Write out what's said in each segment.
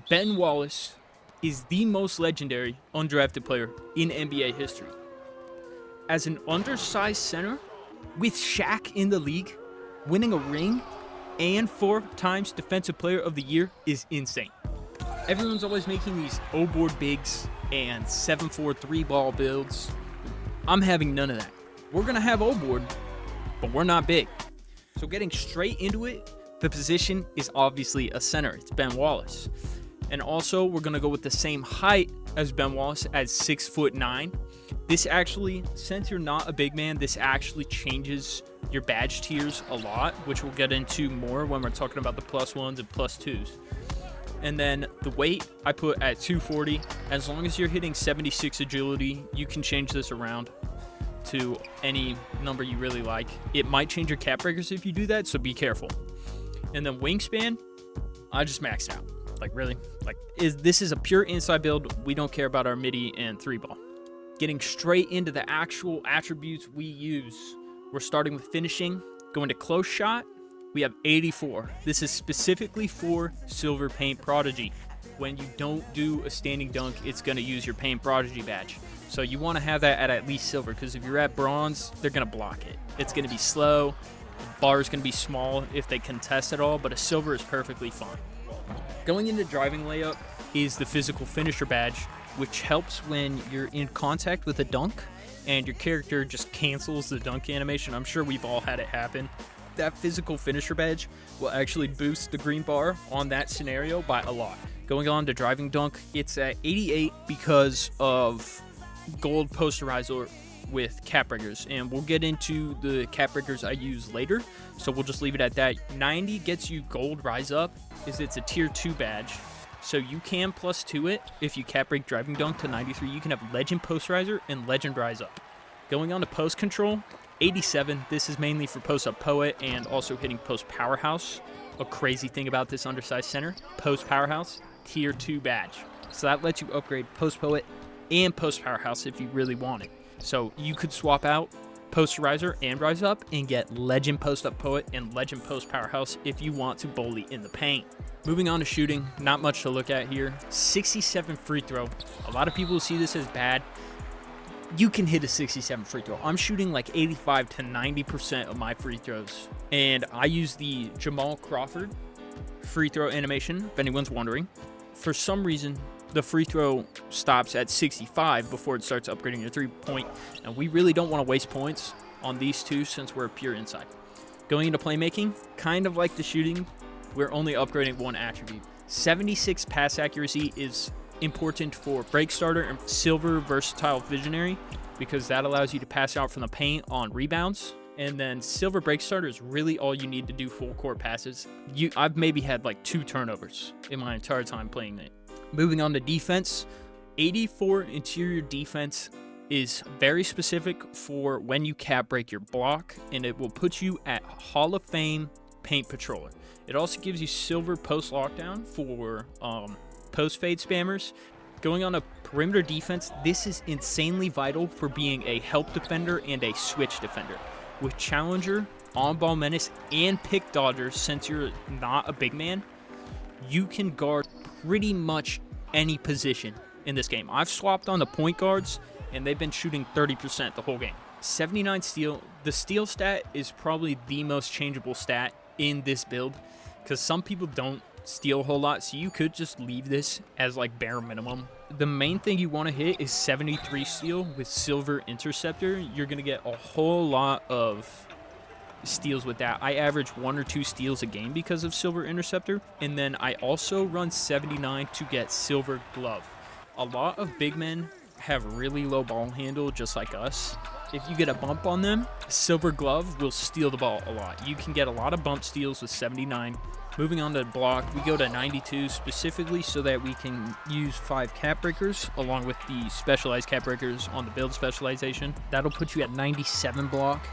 Ben Wallace is the most legendary undrafted player in NBA history. As an undersized center, with Shaq in the league, winning a ring and 4 times Defensive Player of the Year is insane. Everyone's always making these O-board bigs and 7'4" 3-ball builds. I'm having none of that. We're going to have O-board, but we're not big. So getting straight into it, the position is obviously a center. It's Ben Wallace. And also, we're going to go with the same height as Ben Wallace at 6'9". This actually, since you're not a big man, this actually changes your badge tiers a lot, which we'll get into more when we're talking about the +1s and +2s. And then the weight I put at 240. As long as you're hitting 76 agility, you can change this around to any number you really like. It might change your cap breakers if you do that, so be careful. And then wingspan, I just maxed out. Like, really? This is a pure inside build. We don't care about our midi and 3-ball. Getting straight into the actual attributes we use. We're starting with finishing. Going to close shot, we have 84. This is specifically for Silver Paint Prodigy. When you don't do a standing dunk, it's going to use your Paint Prodigy badge. So you want to have that at least silver, because if you're at bronze, they're going to block it. It's going to be slow. The bar is going to be small if they contest at all, but a silver is perfectly fine. Going into driving layup is the physical finisher badge, which helps when you're in contact with a dunk and your character just cancels the dunk animation. I'm sure we've all had it happen. That physical finisher badge will actually boost the green bar on that scenario by a lot. Going on to driving dunk, it's at 88 because of gold posterizer with cap breakers, and we'll get into the cap breakers I use later, so we'll just leave it at that. 90 gets you gold rise up, it's a tier 2 badge, so you can +2 it. If you cap break driving dunk to 93, you can have legend posterizer and legend rise up. Going on to post control, 87. This is mainly for post up poet and also hitting post powerhouse. A crazy thing about this undersized center, post powerhouse, tier 2 badge, so that lets you upgrade post poet and post powerhouse if you really want it. So you could swap out posterizer and rise up and get legend post up poet and legend post powerhouse if you want to bully in the paint. Moving on to shooting, not much to look at here. 67 free throw. A lot of people see this as bad. You can hit a 67 free throw. I'm shooting like 85 to 90% of my free throws. And I use the Jamal Crawford free throw animation, if anyone's wondering. For some reason, the free throw stops at 65 before it starts upgrading your 3-point. And we really don't want to waste points on these two since we're pure inside. Going into playmaking, kind of like the shooting, we're only upgrading one attribute. 76 pass accuracy is important for break starter and silver versatile visionary, because that allows you to pass out from the paint on rebounds. And then silver break starter is really all you need to do full court passes. I've maybe had like 2 turnovers in my entire time playing it. Moving on to defense, 84 interior defense is very specific for when you cap break your block, and it will put you at Hall of Fame paint patroller. It also gives you silver post lockdown for post fade spammers. Going on a perimeter defense, this is insanely vital for being a help defender and a switch defender. With challenger, on-ball menace, and pick dodger, since you're not a big man, you can guard pretty much any position in this game. I've swapped on the point guards, and they've been shooting 30% the whole game. 79 steal. The steal stat is probably the most changeable stat in this build, because some people don't steal a whole lot, so you could just leave this as like bare minimum. The main thing you want to hit is 73 steal with silver interceptor. You're going to get a whole lot of steals with that. I average 1 or 2 steals a game because of silver interceptor, and then I also run 79 to get silver glove. A lot of big men have really low ball handle, just like us. If you get a bump on them, silver glove will steal the ball a lot. You can get a lot of bump steals with 79. Moving on to block, we go to 92 specifically so that we can use 5 cap breakers along with the specialized cap breakers on the build specialization. That'll put you at 97 block.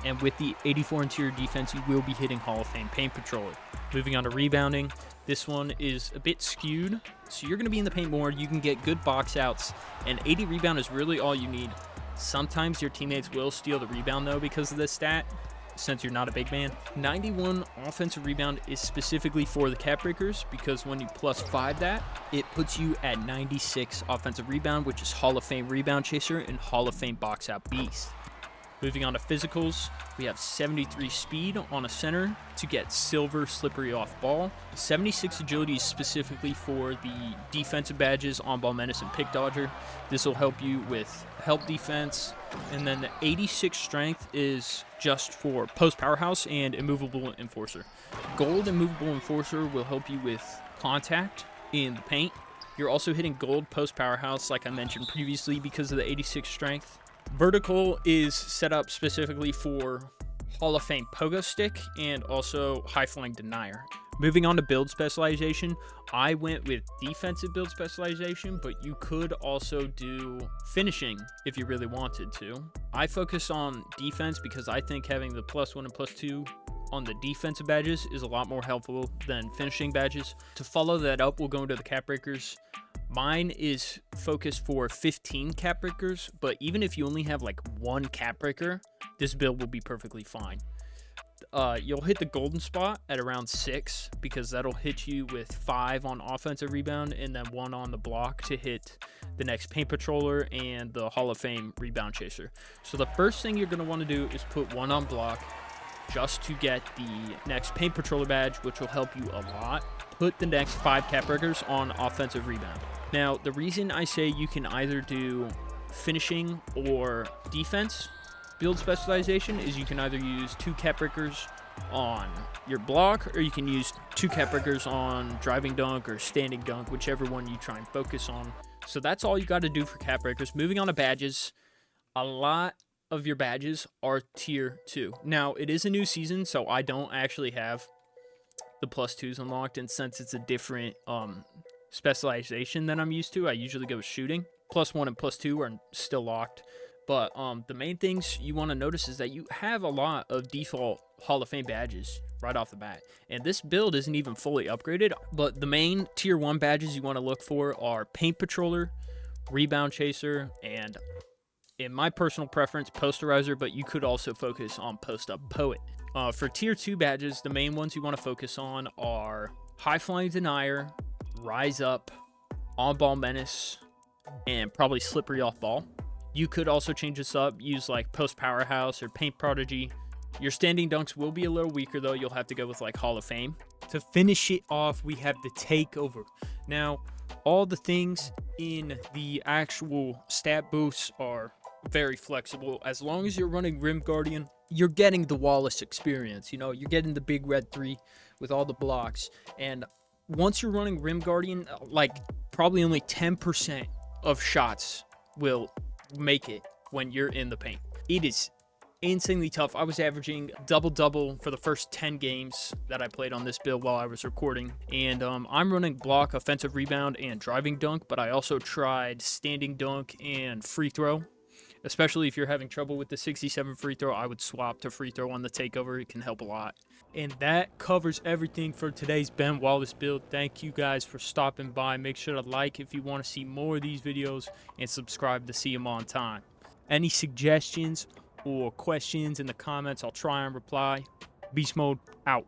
And with the 84 interior defense, you will be hitting Hall of Fame paint patroller. Moving on to rebounding, this one is a bit skewed, so you're going to be in the paint more. You can get good box outs, and 80 rebound is really all you need. Sometimes your teammates will steal the rebound though because of this stat, since you're not a big man. 91 offensive rebound is specifically for the cap breakers, because when you +5 that, it puts you at 96 offensive rebound, which is Hall of Fame rebound chaser and Hall of Fame box out beast. Moving on to physicals, we have 73 speed on a center to get silver slippery off ball. 76 agility is specifically for the defensive badges, on ball menace and pick dodger. This will help you with help defense. And then the 86 strength is just for post powerhouse and immovable enforcer. Gold immovable enforcer will help you with contact in the paint. You're also hitting gold post powerhouse, like I mentioned previously, because of the 86 strength. Vertical is set up specifically for Hall of Fame pogo stick and also high flying denier. Moving on to build specialization, I went with defensive build specialization, but you could also do finishing if you really wanted to. I focus on defense because I think having the +1 and +2 on the defensive badges is a lot more helpful than finishing badges. To follow that up, we'll go into the cap breakers. Mine is focused for 15 cap breakers, but even if you only have like one cap breaker, this build will be perfectly fine. You'll hit the golden spot at around 6, because that'll hit you with 5 on offensive rebound and then 1 on the block to hit the next paint patroller and the Hall of Fame rebound chaser. So the first thing you're going to want to do is put 1 on block just to get the next paint patroller badge, which will help you a lot. Put the next 5 cap breakers on offensive rebound. Now, the reason I say you can either do finishing or defense build specialization is you can either use 2 cap breakers on your block, or you can use 2 cap breakers on driving dunk or standing dunk, whichever one you try and focus on. So that's all you got to do for cap breakers. Moving on to badges, a lot of your badges are tier 2. Now, it is a new season, so I don't actually have the +2s unlocked, and since it's a different specialization than I'm used to, I usually go with shooting. +1 and +2 are still locked, but the main things you want to notice is that you have a lot of default Hall of Fame badges right off the bat, and this build isn't even fully upgraded. But the main tier 1 badges you want to look for are paint patroller, rebound chaser, and in my personal preference, posterizer, but you could also focus on post up poet. For tier 2 badges, the main ones you want to focus on are high flying denier, rise up, on ball menace, and probably slippery off ball. You could also change this up, use like post powerhouse or paint prodigy. Your standing dunks will be a little weaker though. You'll have to go with like Hall of Fame. To finish it off, we have the takeover. Now, all the things in the actual stat boosts are very flexible. As long as you're running Rim Guardian, you're getting the Wallace experience. You know, you're getting the big red 3 with all the blocks. And once you're running Rim Guardian, like probably only 10% of shots will make it when you're in the paint. It is insanely tough. I was averaging double-double for the first 10 games that I played on this build while I was recording. And I'm running block, offensive rebound, and driving dunk, but I also tried standing dunk and free throw. Especially if you're having trouble with the 67 free throw, I would swap to free throw on the takeover. It can help a lot. And that covers everything for today's Ben Wallace build. Thank you guys for stopping by. Make sure to like if you want to see more of these videos, and subscribe to see them on time. Any suggestions or questions in the comments, I'll try and reply. Beast Mode out.